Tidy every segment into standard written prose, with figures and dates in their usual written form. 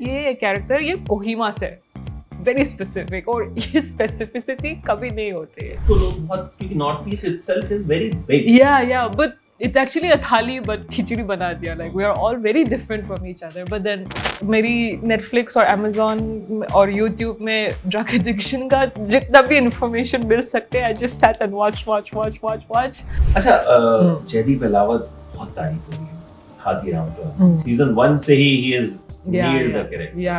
ये कैरेक्टर ये कोहिमा से वेरी स्पेसिफिक, और ये स्पेसिफिसिटी कभी नहीं होती है। तो लोग बहुत, क्योंकि north east itself is very big. या but it's actually a thali but khichdi bana diya, like we are all very different from each other, but then मेरी Netflix और Amazon और YouTube में drug addiction का जितना भी information मिल सकते हैं, I just sat and watch. अच्छा, जयदीप अहलावत बहुत तारीफ हो रही है हाथीराम का। सीजन 1 से ही is nailed the character। या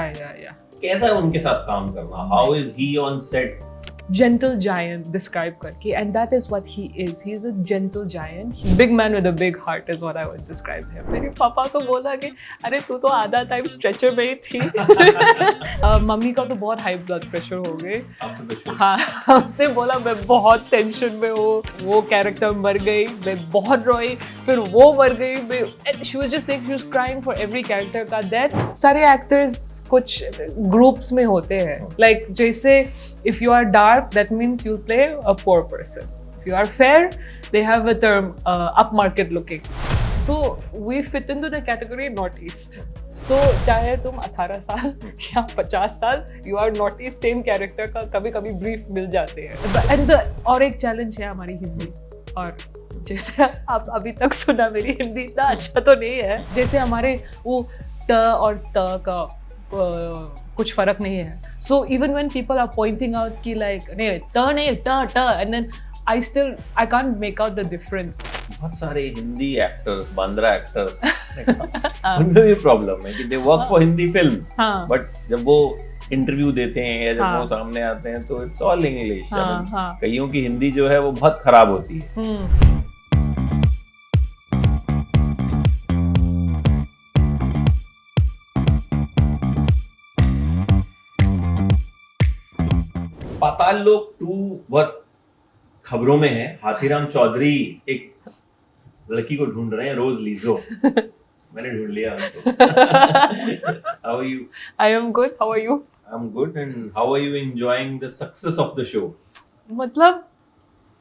कैसा है उनके साथ काम करना? How is he on set? gentle giant describe करके, and that is what he is. He is a gentle giant, big man with a big heart is what I would describe him. मेरे पापा को बोला कि अरे तू तो आधा टाइम स्ट्रेचर में ही थी। मम्मी का तो बहुत हाई ब्लड प्रेशर हो गए। हाँ, उसने बोला मैं बहुत टेंशन में हूँ, वो कैरेक्टर मर गई, मैं बहुत रोई, फिर वो मर गई, मैं she was just like she was crying for every character का death। सारे एक्टर्स कुछ ग्रुप्स में होते हैं, लाइक जैसे if you are dark that means you play a poor person, if you are fair they have a term upmarket looking, so we fit into the category north east, so चाहे तुम 18 साल या 50 साल you are north east, same character का कभी कभी brief मिल जाते हैं। and और एक चैलेंज है हमारी हिंदी, और जैसे आप अभी तक सुना मेरी हिंदी इतना अच्छा तो नहीं है, जैसे हमारे वो ट और त का कुछ फर्क नहीं है, so even when people are pointing out कि like नहीं ट and then I can't make out the difference। बहुत सारे हिंदी एक्टर्स, बांद्रा एक्टर्स, उनमें भी प्रॉब्लम है कि they work for Hindi films, but जब वो इंटरव्यू देते हैं या जब वो सामने आते हैं तो इट्स ऑल इंग्लिश। कईयों की हिंदी जो है वो बहुत खराब होती है। पाताल लोक 2 बहुत खबरों में है। हाथीराम चौधरी एक लड़की को ढूंढ रहे हैं, रोज लीजो। मैंने ढूंढ लिया उनको। How are you? I am good. How are you? I'm good. And how are you enjoying the success of the show? मतलब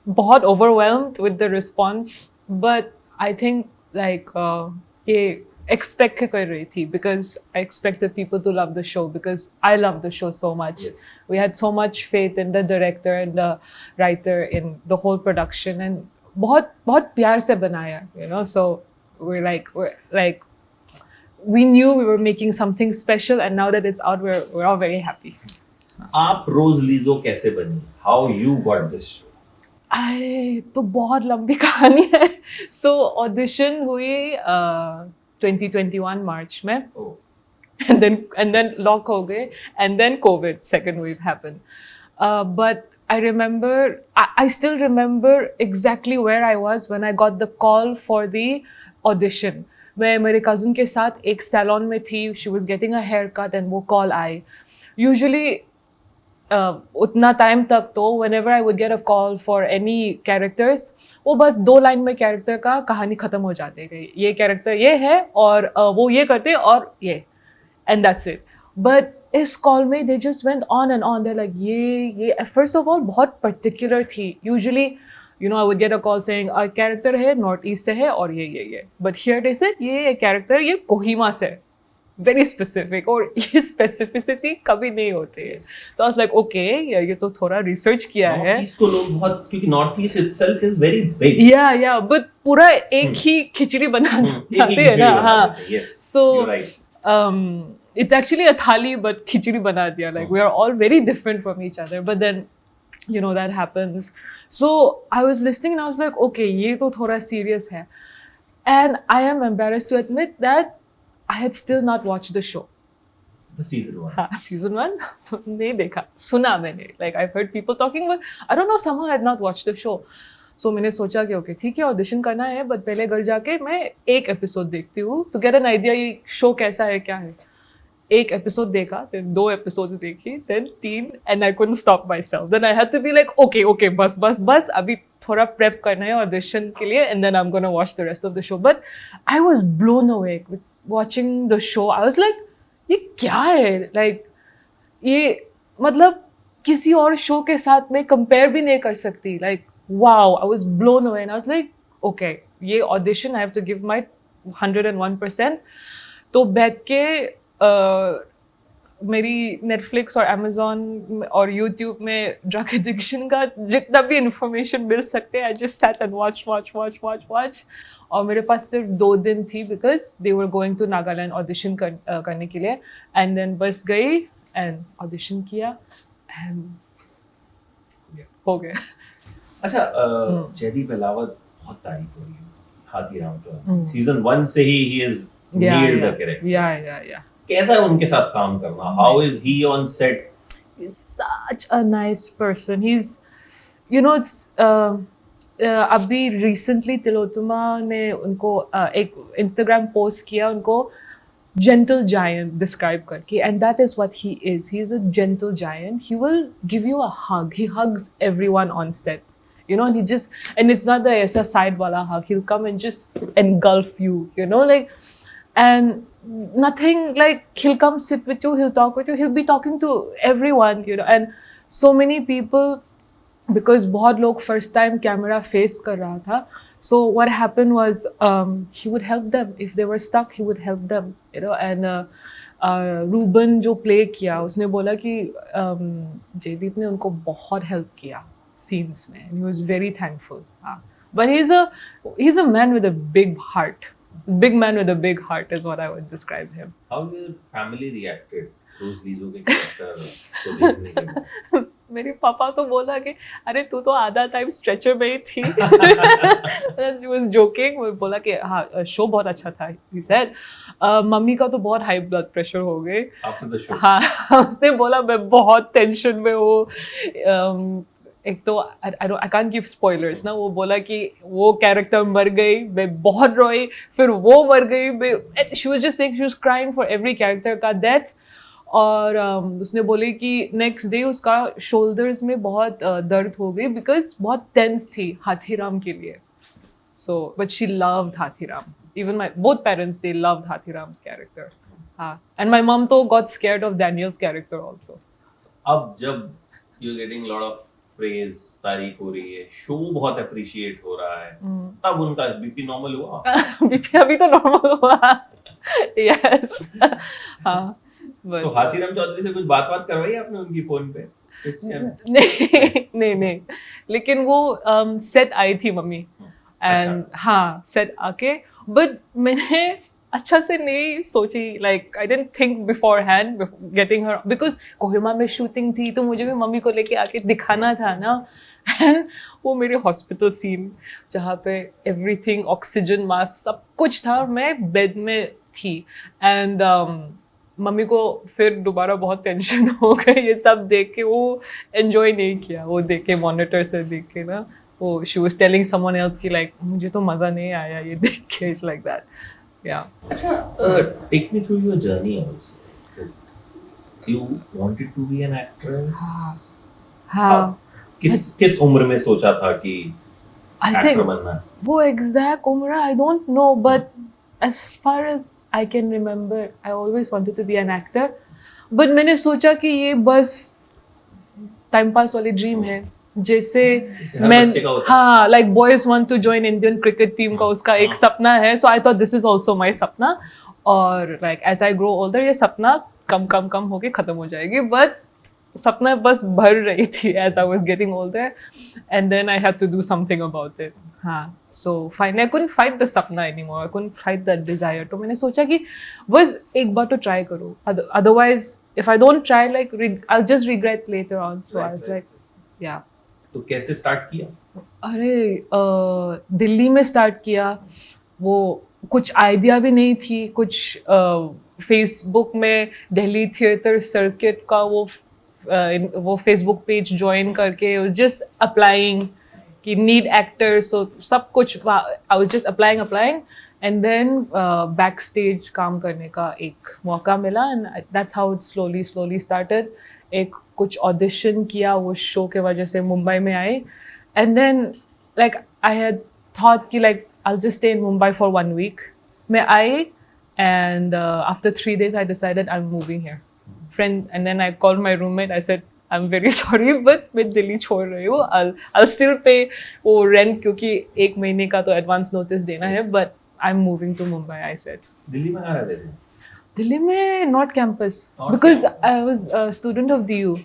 बहुत overwhelmed with the response, but I think like ये expect कर रही थी, because I expected people to love the show because I love the show so much. Yes. We had so much faith in the director and the writer, in the whole production, and बहुत प्यार से बनाया, you know, so we're like we knew we were making something special, and now that it's out we're all very happy. आप रोज लीजो कैसे बनी? How you got this show? अरे तो बहुत लंबी कहानी है। so audition हुई 2021 मार्च में, and then lock हो गए, and then COVID second wave happened, but I still remember exactly where I was when I got the call for the audition। मैं मेरे cousin के साथ एक salon में थी, she was getting a haircut and वो call आई। usually उतना time तक तो whenever I would get a call for any characters, वो बस 2 लाइन में कैरेक्टर का कहानी खत्म हो जाती है, ये कैरेक्टर ये है और वो ये करते और ये, and that's it। but इस कॉल में they just went on and on, they're like ये first of all बहुत particular थी। usually you know I would get a call saying character है नॉर्थ ईस्ट से है और ये, but here they said ये कैरेक्टर ये कोहिमा से है, very specific, और ये specificity कभी नहीं होती है। so I was like okay ये तो थोड़ा research किया है। नॉर्थ ईस्ट तो लोग बहुत, क्योंकि north east itself is very big. या but पूरा एक ही खिचड़ी बना देते हैं ना। हाँ, so it's actually a thali but खिचड़ी बना दिया, like we are all very different from each other, but then you know that happens। so I was listening and I was like okay ये तो थोड़ा serious है, and I am embarrassed to admit that I had still not watched the show। The season 1। हाँ, season 1 नहीं देखा, सुना मैंने, like I've heard people talking, but I don't know, somehow I had not watched the show। so मैंने सोचा कि okay ठीक है ऑडिशन करना है, but पहले घर जाके मैं एक एपिसोड देखती हूँ to get an idea ये शो कैसा है क्या है। एक एपिसोड देखा, then 2 एपिसोड्स देखी, then 3, and I couldn't stop myself, then I had to be like okay बस अभी थोड़ा प्रेप करना है ऑडिशन के लिए, and then I'm gonna watch the rest of the show। but I was blown away with watching the show। I was like ये क्या है, like ये मतलब किसी और शो के साथ मैं कंपेयर भी नहीं कर सकती, like wow I was blown away, and I was like okay ये audition I have to give my 101%। तो बैठ के मेरी Netflix और Amazon और YouTube में ड्रग एडिक्शन का जितना भी इंफॉर्मेशन मिल सकते हैं, I just sat and watch. और मेरे पास सिर्फ 2 दिन थी because they were going to Nagaland audition करने के लिए, एंड देन बस गई एंड ऑडिशन किया एंड हो गया. अच्छा, जयदीप अहलावत बहुत तारीफ हो रही है हाथीराम चौधरी. सीजन 1 से he is nailed the character. या कैसा है उनके साथ काम करना? How is he on set? He's such a nice person. He's, you know, अभी रिसेंटली तिलोत्तमा ने उनको एक इंस्टाग्राम पोस्ट किया उनको gentle giant describe करके, and that is what he is. He is a gentle giant. He will give you a hug. He hugs everyone on set. You know, he just, and it's not the aisa side wala hug. He'll come and just engulf you. You know, like, and nothing like he'll come sit with you. He'll talk with you. He'll be talking to everyone. You know, and so many people, because बहुत लोग first time camera face कर रहा था. So what happened was he would help them if they were stuck. He would help them, you know. And Ruben जो play किया उसने बोला कि जयदीप ने उनको बहुत help किया scenes में, and he was very thankful. But he's a man with a big heart. Big man with a big heart is what I would describe him. How your family reacted to लीजो के character को देखने के बाद? मेरे पापा तो बोला कि अरे तू तो आधा टाइम स्ट्रेचर में ही थी. He was joking. वो बोला कि हाँ शो बहुत अच्छा था. He said मम्मी का तो बहुत हाई ब्लड प्रेशर हो गए After the show. हाँ उसने बोला मैं बहुत टेंशन में हूँ. एक तो I can't give spoilers ना. वो बोला कि वो कैरेक्टर मर गई, मैं बहुत रोई, फिर वो मर गई. She was just saying she was crying for every character का death. और उसने बोले कि नेक्स्ट डे उसका शोल्डर्स में बहुत दर्द हो गई बिकॉज बहुत टेंस थी हाथीराम के लिए. So but she loved Hathiram. Even my both parents they loved Hathiram's character. हाँ, एंड माय मम तो got scared of Daniel's character also. अब जब you getting lot of praise, तारीफ हो रही है, शो बहुत अप्रिशिएट हो रहा है, तब उनका बीपी नॉर्मल हुआ? बीपी अभी तो नॉर्मल हुआ. यस. हाँ. तो हाथीराम चौधरी से कुछ बात करवाई आपने उनकी फोन पे? नहीं, लेकिन वो सेट आई थी मम्मी एंड हाँ सेट आके, बट मैंने अच्छा से नहीं सोची. Like I didn't think beforehand getting her, because Kohima में शूटिंग थी तो मुझे भी मम्मी को लेके आके दिखाना था ना. एंड वो मेरे हॉस्पिटल सीन जहाँ पे एवरीथिंग, ऑक्सीजन मास्क सब कुछ था, मैं बेड में थी. एंड मम्मी को फिर दोबारा बहुत टेंशन हो गई ये सब देख के. वो एंजॉय नहीं किया वो देख के, मॉनिटर से देख के ना. वो she was telling someone else कि लाइक मुझे तो मजा नहीं आया ये देख के. It's like that. या. अच्छा, take me through your journey also. You wanted to be an actress? हाँ. किस उम्र में सोचा था कि एक्टर बनना है? वो एग्जैक्ट उम्र I don't know, but as far as I can remember, I always wanted to be an actor. But मैंने सोचा कि ये बस टाइम पास वाली ड्रीम है. जैसे मैं हाँ like boys want to join Indian cricket team का उसका एक सपना है. So I thought this is also my सपना. और like as I grow older ये सपना कम होके खत्म हो जाएगी. But सपना बस भर रही थी as I was getting older, and then I had to do something about it. हाँ, so finally I couldn't fight the सपना anymore. I couldn't fight that desire. तो मैंने सोचा कि बस एक बार तो try करो. Otherwise, if I don't try, like I'll just regret later on. So I was like, yeah. तो कैसे start किया? अरे दिल्ली में start किया. वो कुछ आइडिया भी नहीं थी. कुछ फेसबुक में दिल्ली थिएटर सर्किट का वो फेसबुक पेज ज्वाइन करके जस्ट अप्लाइंग कि नीड एक्टर्स. सो सब कुछ I was just applying and then back stage काम करने का एक मौका मिला. And that's how it slowly started. एक कुछ ऑडिशन किया, वो शो के वजह से मुंबई में आए. And then like I had thought कि like I just stay in Mumbai for 1 week. मैं आई and after 3 days I decided I'm moving here. And then I called my roommate. I said I'm very sorry but मैं दिल्ली छोड़ रही हूँ. I'll still pay वो rent क्योंकि 1 महीने का तो advance notice देना है, but I'm moving to Mumbai. I said. Delhi में कहाँ रहते थे? दिल्ली में north campus, North because campus. I was student of DU,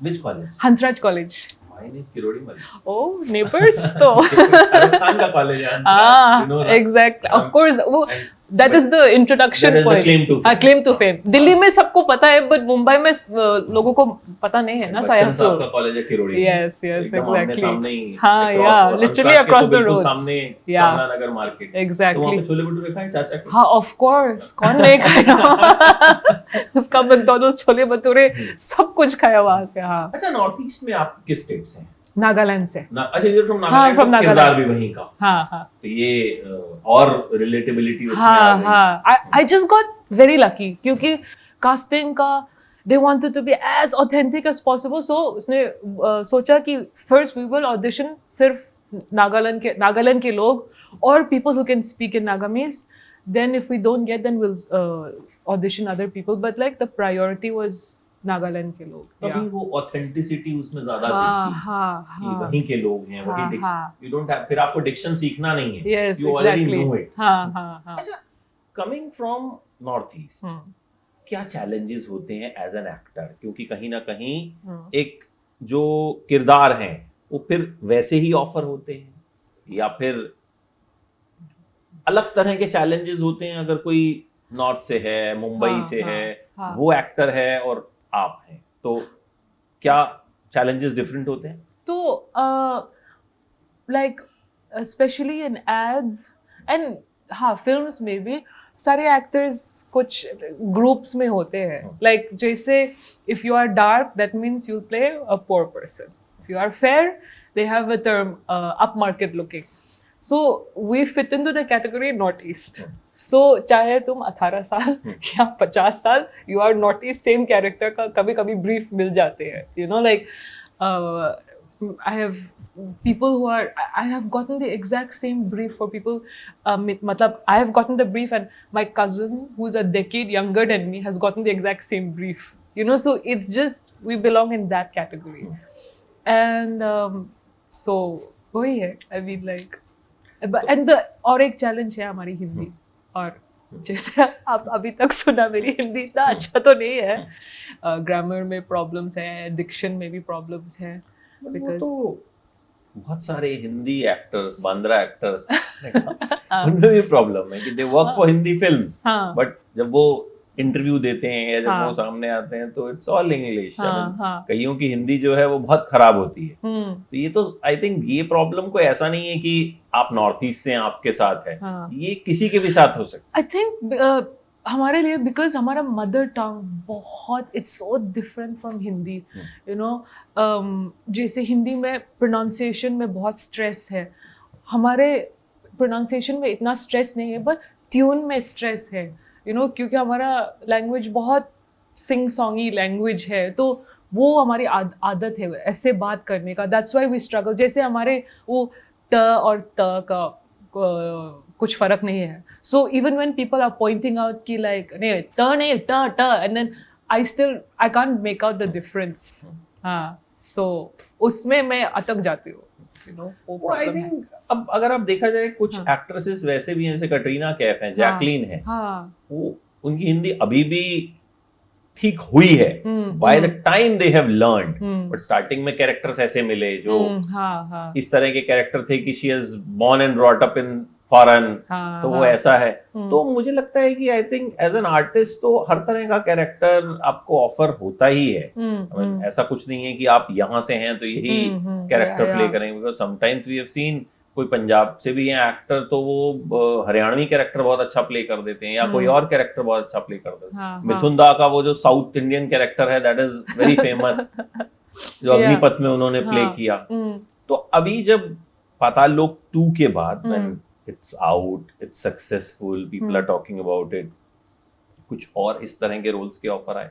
Which college? Hansraj college. Mine is Kirodi Mali. Oh neighbours तो. शाहरुख खान का कॉलेज है हाँ, you know ना? एग्जैक्ट, ऑफ कोर्स वो And- that is the that introduction is the point. claim to fame. Claim to fame. Delhi में सबको पता है, बट मुंबई में लोगों को पता नहीं है ना. सो आई बच्चन हैव साहब का टू. कॉलेज है किरोड़ी. Yes, yes, एकदम आमने exactly. सामने ही. हाँ, across- yeah, और literally हंसराज के across तो the बिल्कुल road. सामने Yeah. कमला नगर मार्केट. Exactly. तो वहाँ पे छोले भटूरे खाए चाचा के. हाँ, ऑफ कोर्स, कौन नहीं खाया. उसका मैकडॉनल्ड्स, छोले भटूरे, सब कुछ खाया वहाँ से. हाँ, अच्छा, नॉर्थ ईस्ट में आप किस स्टेट से हैं? नागालैंड से. अच्छा, ये फ्रॉम हाँ, नागालैंड. from तो किरदार Nagaland. भी वहीं का. हाँ हाँ तो ये और रिलेटेबिलिटी उसमें आ हाँ गई. हाँ. I just got very lucky क्योंकि कास्टिंग का they wanted to be as authentic as possible, so उसने सोचा कि first we will audition सिर्फ नागालैंड के लोग और people who can speak in Nagamese. Then if we don't get, then we'll audition other people. But like the priority was Nagaland के लोग. तभी वो ऑथेंटिसिटी उसमें ज्यादा हाँ दिखी हाँ कि हाँ. वहीं के लोग हैं, वही हाँ, डिक्शन. हाँ. यू डोंट हैव, फिर आपको डिक्शन सीखना नहीं है. Yes, you already exactly. Know it. हाँ हाँ हाँ. अच्छा, coming from north east, hmm, क्या चैलेंजेस होते हैं एज एन एक्टर? क्योंकि कहीं ना कहीं हम्म. एक जो किरदार हैं वो फिर वैसे ही ऑफर होते हैं या फिर अलग तरह के चैलेंजेस होते हैं? अगर कोई नॉर्थ से है, मुंबई हाँ, से हाँ, है, हाँ. वो एक्टर है और आप हैं, तो क्या चैलेंजेस डिफरेंट होते हैं? तो like especially in ads and हाँ फिल्म्स में भी सारे एक्टर्स कुछ ग्रुप्स में होते हैं. लाइक जैसे if you are dark that means you play a poor person. If you are fair they have a term upmarket looking. So we fit into the category northeast. So चाहे तुम 18 साल या 50 साल, you are northeast, same character का कभी कभी brief मिल जाते हैं. You know, like I have people who are, I have gotten the exact same brief for people. मतलब I have gotten the brief and my cousin who's a decade younger than me has gotten the exact same brief. You know, so it's just we belong in that category. And so वही है. I mean like, and the और एक challenge है हमारी हिंदी. और जैसे आप अभी तक सुना, मेरी हिंदी इतना अच्छा तो नहीं है. ग्रामर में प्रॉब्लम्स हैं, डिक्शन में भी प्रॉब्लम्स हैं. वो तो बहुत सारे हिंदी एक्टर्स, बांद्रा एक्टर्स, उनमें भी प्रॉब्लम है कि they work for Hindi films, हाँ बट जब वो इंटरव्यू देते हैं या जब हाँ. वो सामने आते हैं तो इट्स ऑल इंग्लिश. हाँ, हाँ. कईयों की हिंदी जो है वो बहुत खराब होती है. हम्म, तो ये तो आई थिंक ये प्रॉब्लम कोई ऐसा नहीं है कि आप नॉर्थ ईस्ट से हैं, आपके साथ है. हाँ. ये किसी के भी साथ हो सकता आई थिंक हमारे लिए बिकॉज हमारा मदर टंग बहुत it's so different from Hindi. You know, जैसे हिंदी में प्रोनाउंसिएशन में बहुत स्ट्रेस है, हमारे प्रोनाउंसिएशन में इतना स्ट्रेस नहीं है, बट ट्यून में स्ट्रेस है. यू नो, क्योंकि हमारा लैंग्वेज बहुत सिंग सॉन्गी लैंग्वेज है, तो वो हमारी आदत है ऐसे बात करने का. That's why we struggle. जैसे हमारे वो ट और त का कुछ फर्क नहीं है. So even when people are pointing out कि लाइक नहीं ट नहीं ट and then I can't make out the difference. हाँ, सो उसमें मैं अटक जाती हूँ. यू नो, वो आई प्रॉब्लम है. थिंक अब अगर आप देखा जाए कुछ हाँ. एक्ट्रेसेस वैसे भी हैं, जैसे कटरीना कैफ है, जैकलीन है, हाँ. वो उनकी हिंदी अभी भी ठीक हुई है hmm, by the time they have learned. Hmm. But starting में कैरेक्टर्स ऐसे मिले जो हाँ हाँ इस तरह के कैरेक्टर थे कि she has born and brought up in foreign, हाँ. तो वो हाँ. ऐसा है. हम्म. तो मुझे लगता है कि I think as an artist तो हर तरह का कैरेक्टर आपको ऑफर होता ही है. I mean, ऐसा कुछ नहीं है कि आप यहाँ से हैं तो यही कैरेक्टर प्ले करेंगे. Because sometimes we have seen कोई पंजाब से भी है एक्टर, तो वो हरियाणवी कैरेक्टर बहुत अच्छा प्ले कर देते हैं, या कोई और कैरेक्टर बहुत अच्छा प्ले कर देते हैं. हाँ, मिथुन दा का वो जो साउथ इंडियन कैरेक्टर है, दैट इज वेरी फेमस, जो Yeah. अग्निपथ में उन्होंने प्ले हाँ. किया. हम्म. तो अभी जब पाताल लोक 2 के बाद हम्म. when it's out, it's successful, people are talking about it, कुछ और इस तरह के रोल्स के ऑफर आए?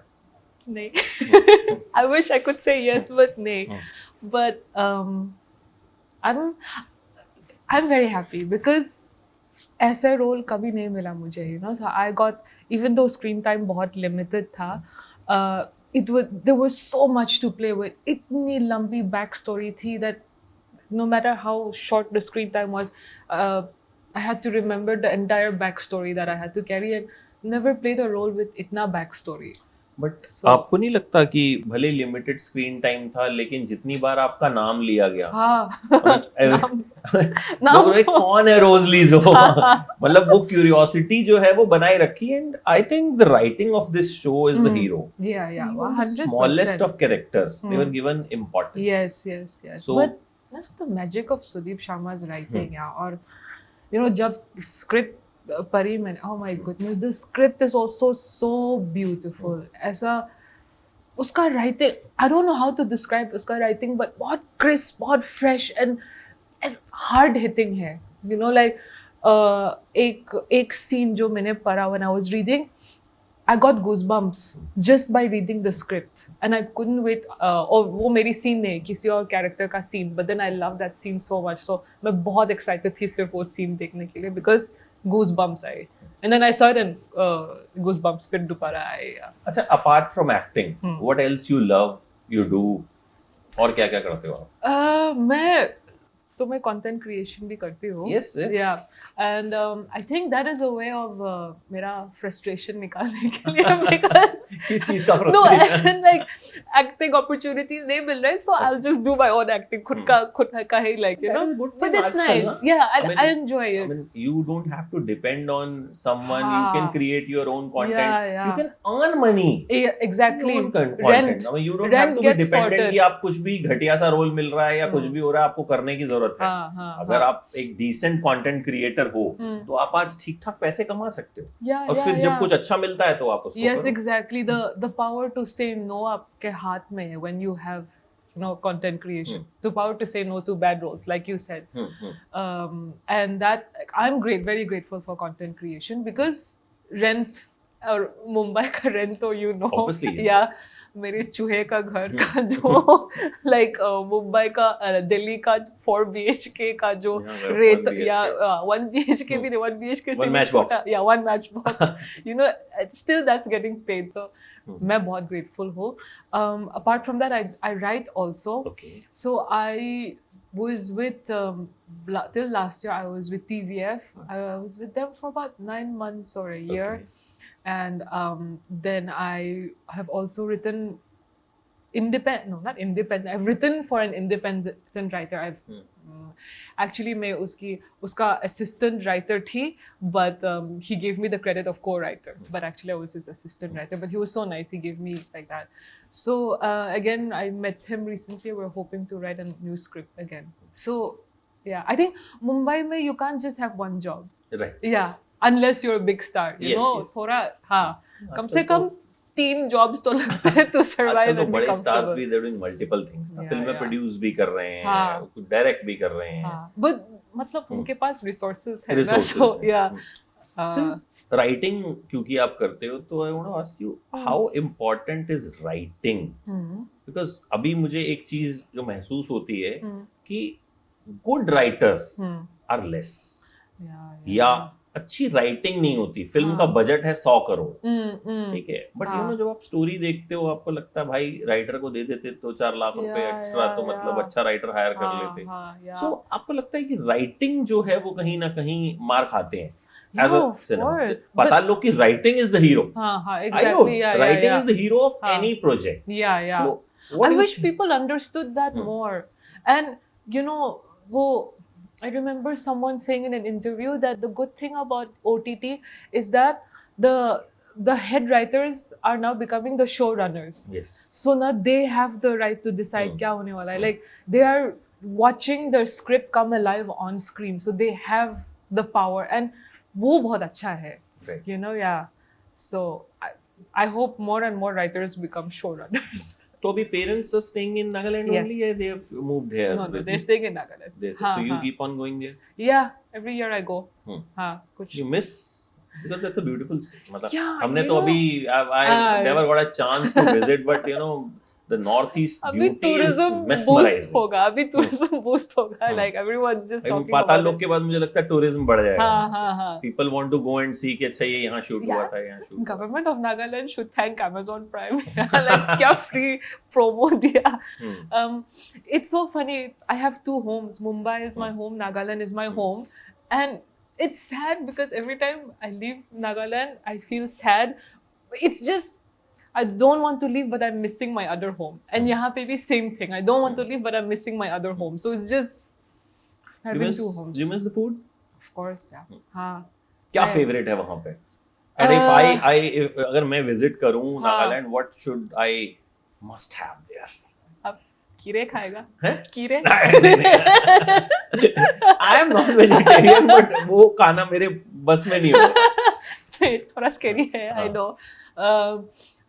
नहीं. I wish I could say yes, but नहीं. But I'm very happy because ऐसा रोल कभी नहीं मिला मुझे. You know, so I got, even though screen time बहुत limited था, there was so much to play with. इतनी लंबी back story थी that no matter how short the screen time was, I had to remember the entire backstory that I had to carry. And never played a role with itna backstory. But आपको नहीं लगता कि भले limited screen time था लेकिन जितनी बार आपका नाम लिया गया, हाँ नाम कौन है रोजली जो, मतलब वो क्यूरियोसिटी जो है वो बनाए रखी. And I think the writing of this show is the hero. Smallest of characters they were given importance. yes so but that's the magic of Sudeep Sharma's writing. Yeah, or जब script परी मैंने, oh my goodness, the script is also so beautiful. ऐसा उसका writing, I don't know how to describe उसका writing, but बहुत crisp, बहुत fresh and hard hitting है. Like एक scene जो मैंने पढ़ा when I was reading, I got goosebumps just by reading the script, and I couldn't wait. और वो मेरी scene नहीं, किसी और character का scene, but then I love that scene so much. So मैं बहुत excited थी सिर्फ वो scene देखने के लिए, because goosebumps आए. And then I saw it and goosebumps फिर दोबारा आए. अच्छा, apart from acting, what else you love, you do, और क्या क्या करते हो आप? मैं content creation भी करती हूँ. Yes. Yeah, and I think that is a way of मेरा frustration निकालने के लिए, because किस चीज का frustration? No, like acting opportunities नहीं मिल रहे, so I'll just do my own acting. खुद का ही, like, but it's nice. Yeah, I enjoy it. I mean, you don't have to depend on someone. You can create your own content. Yeah. You can earn money. Yeah, exactly. Your own content. I mean, you don't have to be dependent कि आप कुछ भी घटिया सा role मिल रहा है या कुछ भी हो रहा है आपको करने की जरूरत है. अगर आप एक डिसेंट कंटेंट क्रिएटर हो तो आप आज ठीक ठाक पैसे कमा सकते हो. और फिर जब कुछ अच्छा मिलता है तो आप उसको Yes, exactly. The power to say no आपके हाथ में है when you have content creation. The power to say no to bad roles, like you said. And that, like, I'm very grateful for content creation, because rent और मुंबई का rent तो Obviously, या मेरे चूहे का घर का जो लाइक मुंबई का दिल्ली का 4 BHK का जो रेट, या 1 BHK भी नहीं, 1 BHK से 1 matchbox, या 1 matchbox, still that's getting paid. So मैं बहुत grateful हूँ. Apart from that, I write also. Okay. So I was with till last year I was with TVF. I was with them for about 9 months or a year. Okay. And then I have also written I've written for an independent writer. Actually मैं उसका assistant writer थी, but he gave me the credit of co-writer, but actually I was his assistant writer. But he was so nice, he gave me like that. So again, I met him recently. We're hoping to write a new script again. So yeah, I think Mumbai में you can't just have one job. Right. Yeah. Unless you're a big star, you know, थोड़ा कम से कम 3 jobs तो लगते हैं to survive. तो बड़े stars भी they're doing multiple things. फिल्में प्रोड्यूस भी कर रहे हैं, डायरेक्ट भी कर रहे हैं. But मतलब उनके पास resources है ना, so yeah. Writing क्योंकि आप करते हो, तो I want to ask you how important is writing? Because अभी मुझे एक चीज जो महसूस होती है कि good writers are less. या अच्छी राइटिंग नहीं होती. फिल्म का बजट है 100 करोड़, ठीक है, बट जब आप स्टोरी देखते हो आपको लगता है भाई राइटर को दे देते तो 4 लाख रुपए एक्स्ट्रा, तो मतलब अच्छा राइटर हायर कर लेते. सो आपको लगता है कि राइटिंग जो है वो कहीं ना कहीं मार खाते हैं एज अ सिनेमा? पता लो कि writing is the hero. Writing is the hero of any project. I wish people understood that more. And I remember someone saying in an interview that the good thing about OTT is that the head writers are now becoming the showrunners. Yes. So now they have the right to decide क्या होने वाला है. Like they are watching their script come alive on screen, so they have the power, and वो बहुत अच्छा है. Right. Yeah. So I hope more and more writers become showrunners. तो अभी parents are staying in Nagaland only, or they have moved here? No, they're staying in Nagaland. So you keep on going there? Yeah, every year I go. कुछ. You miss? Because that's a beautiful state. मतलब हमने तो अभी I never got a chance to visit, but the northeast beauty is mesmerizing. अभी tourism boost होगा. Like everyone's just talking about पाताल लोक के बाद मुझे लगता है tourism बढ़ जाएगा. People want to go and see कि अच्छा ये यहाँ shoot हुआ था, यहाँ shoot. Government of Nagaland should thank Amazon Prime. Like क्या free promo दिया. It's so funny. I have 2 homes. Mumbai is my home. Nagaland is my home. And it's sad because every time I leave Nagaland, I feel sad. It's just I don't want to leave, but I'm missing my other home. And यहाँ पे भी same thing. I don't want to leave, but I'm missing my other home. So it's just having two homes. Do you miss the food? Of course, yeah. हाँ. क्या favorite है वहाँ पे? And if अगर मैं visit करूँ Nagaland, what should I must have there? अब कीरे खाएगा? हैं? कीरे? I am not vegetarian, but वो खाना मेरे बस में नहीं होगा. थोड़ा scary है, I know.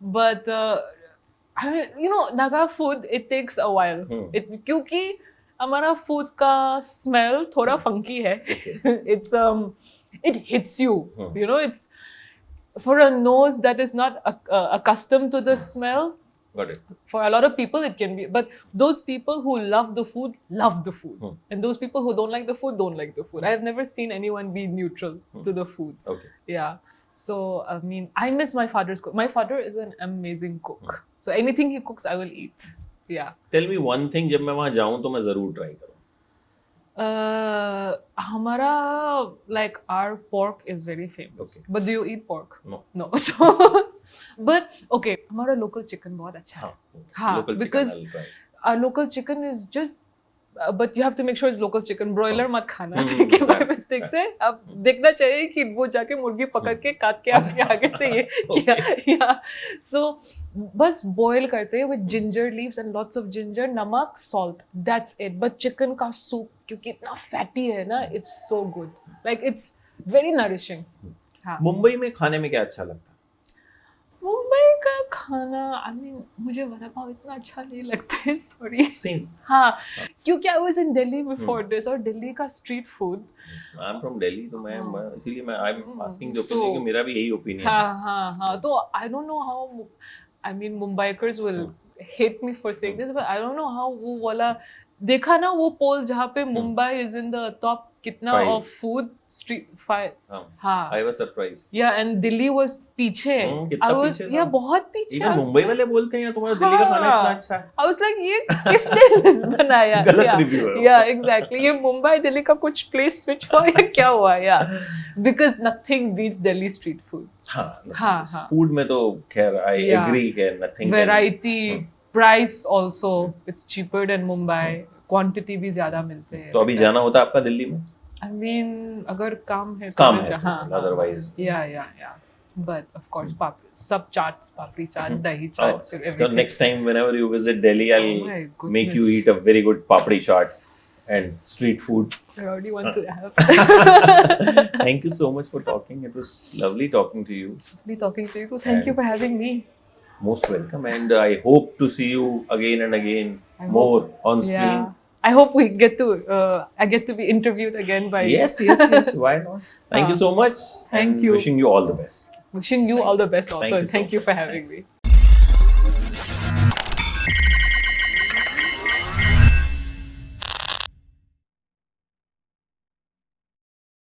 But I mean, you know, Naga food, it takes a while. क्योंकि हमारा food का smell थोड़ा funky है. It hits you. You know, it's for a nose that is not accustomed to the smell. Got it. For a lot of people, it can be. But those people who love the food, love the food. And those people who don't like the food, don't like the food. I have never seen anyone be neutral to the food. Okay. Yeah. So, I mean, I miss my father's cook. My father is an amazing cook. So, anything he cooks, I will eat. Yeah. Tell me one thing, जब मैं वहाँ जाऊँ तो मैं ज़रूर try करूँ. हमारा, like, our pork is very famous. Okay. But do you eat pork? No. No. So, but, okay, हमारा local chicken बहुत अच्छा है. हाँ. Local because chicken, I'll try. Our local chicken is just, but you have to make sure it's local chicken. Broiler मत खाना. ठीक है, by mistake से. अब देखना चाहिए कि वो जाके मुर्गी पकड़ के काट के आगे से ये किया. Yeah. So, बस boil करते हैं with ginger leaves and lots of ginger, नमक, salt. That's it. But chicken का soup, क्योंकि इतना fatty है ना, it's so good. Like, it's very nourishing. हाँ. मुंबई में खाने में क्या अच्छा लगता है? मुंबई का खाना, I mean, मुझे वड़ा पाव इतना अच्छा नहीं लगता है, sorry. Same. हाँ, क्योंकि I was in Delhi before this, और दिल्ली का street food. I'm from Delhi, तो मैं इसीलिए मैं I'm asking the opinion कि मेरा भी यही opinion है. हाँ, तो I don't know how, I mean, Mumbaikars will hate me for saying this, but I don't know how वो वाला देखा ना वो poll जहाँ पे Mumbai is in the top कितना of food street five. हाँ. I was surprised. Yeah, and Delhi was पीछे. I was, yeah, बहुत पीछे. इधर मुंबई वाले बोलते हैं तुम्हारा दिल्ली का खाना इतना अच्छा है. I was like, ये किसने list बनाया? गलत review है. Yeah, exactly. ये मुंबई दिल्ली का कुछ place switch हुआ या क्या हुआ? Yeah, because nothing beats Delhi street food. हाँ. Food में तो खैर I agree कि nothing. Variety, price also, it's cheaper than Mumbai. Quantity भी ज़्यादा मिलते हैं. तो अभी जाना होता है आपका दिल्ली में? I mean, अगर काम है तो हाँ. Otherwise. Yeah. But of course, सब चाट्स, पापड़ी चाट, दही चाट, everything. So next time, whenever you visit Delhi, I'll make you eat a very good papdi chaat and street food. I already want to have. Thank you so much for talking. It was lovely talking to you. Lovely talking to you. Thank you for having me. Most welcome, and I hope to see you again and again more on screen. Yeah. I hope we get to I get to be interviewed again by you. Yes. Why not? Thank you so much. Thank you. Wishing you all the best. Wishing you all the best also. Thank you so Thank you for having me.